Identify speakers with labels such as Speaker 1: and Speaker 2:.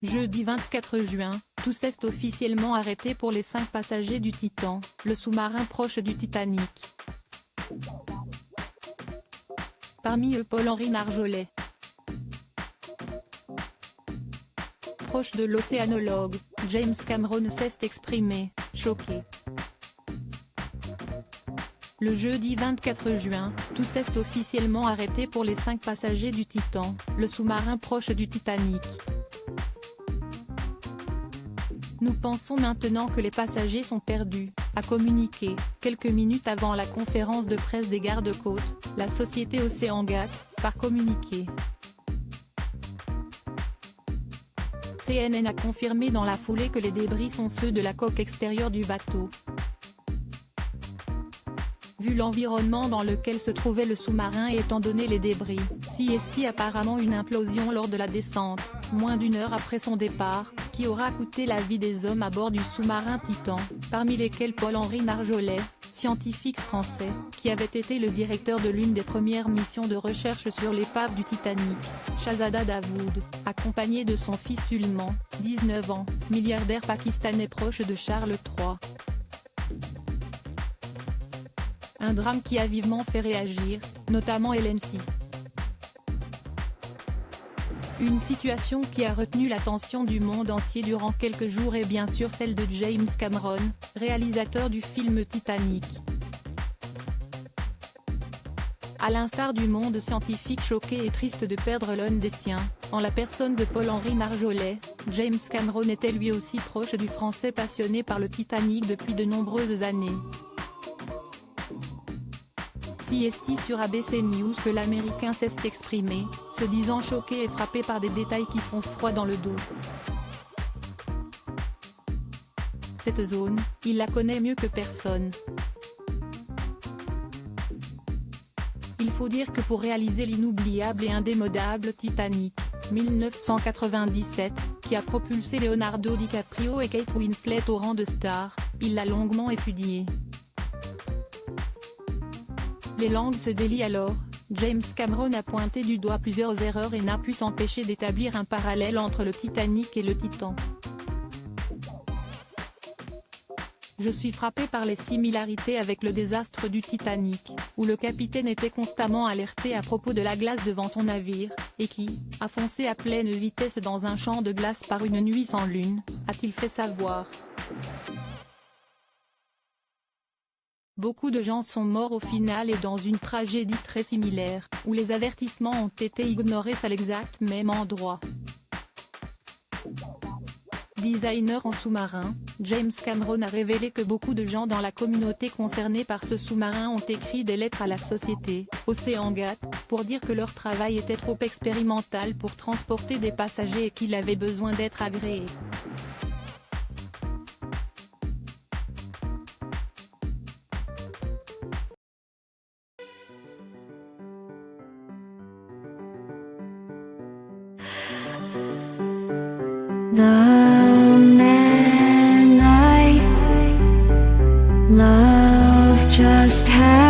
Speaker 1: Jeudi 24 juin, tous est officiellement arrêté pour les 5 passagers du Titan, le sous-marin proche du Titanic. Parmi eux Paul-Henri Narjolet. Proche de l'océanologue, James Cameron s'est exprimé, choqué. Le jeudi 24 juin, tous est officiellement arrêté pour les 5 passagers du Titan, le sous-marin proche du Titanic. Nous pensons maintenant que les passagers sont perdus, a communiqué, quelques minutes avant la conférence de presse des gardes-côtes, la société OceanGate, par communiqué. CNN a confirmé dans la foulée que les débris sont ceux de la coque extérieure du bateau. Vu l'environnement dans lequel se trouvait le sous-marin et étant donné les débris, CST apparemment une implosion lors de la descente, moins d'1 heure après son départ, qui aura coûté la vie des hommes à bord du sous-marin Titan, parmi lesquels Paul-Henri Narjolet, scientifique français, qui avait été le directeur de l'une des premières missions de recherche sur l'épave du Titanic, Shahzada Dawood, accompagné de son fils Sulman, 19 ans, milliardaire pakistanais proche de Charles III. Un drame qui a vivement fait réagir, notamment LNC. Une situation qui a retenu l'attention du monde entier durant quelques jours et bien sûr celle de James Cameron, réalisateur du film Titanic. À l'instar du monde scientifique choqué et triste de perdre l'un des siens, en la personne de Paul-Henri Narjolet, James Cameron était lui aussi proche du Français passionné par le Titanic depuis de nombreuses années. CST sur ABC News que l'Américain s'est exprimé, se disant choqué et frappé par des détails qui font froid dans le dos. Cette zone, il la connaît mieux que personne. Il faut dire que pour réaliser l'inoubliable et indémodable Titanic, 1997, qui a propulsé Leonardo DiCaprio et Kate Winslet au rang de star, il l'a longuement étudié. Les langues se délient alors, James Cameron a pointé du doigt plusieurs erreurs et n'a pu s'empêcher d'établir un parallèle entre le Titanic et le Titan. Je suis frappé par les similarités avec le désastre du Titanic, où le capitaine était constamment alerté à propos de la glace devant son navire, et qui, a foncé à pleine vitesse dans un champ de glace par une nuit sans lune, a-t-il fait savoir. Beaucoup de gens sont morts au final et dans une tragédie très similaire, où les avertissements ont été ignorés à l'exact même endroit. Designer en sous-marin, James Cameron a révélé que beaucoup de gens dans la communauté concernée par ce sous-marin ont écrit des lettres à la société, OceanGate, pour dire que leur travail était trop expérimental pour transporter des passagers et qu'il avait besoin d'être agréé.
Speaker 2: The man I love just had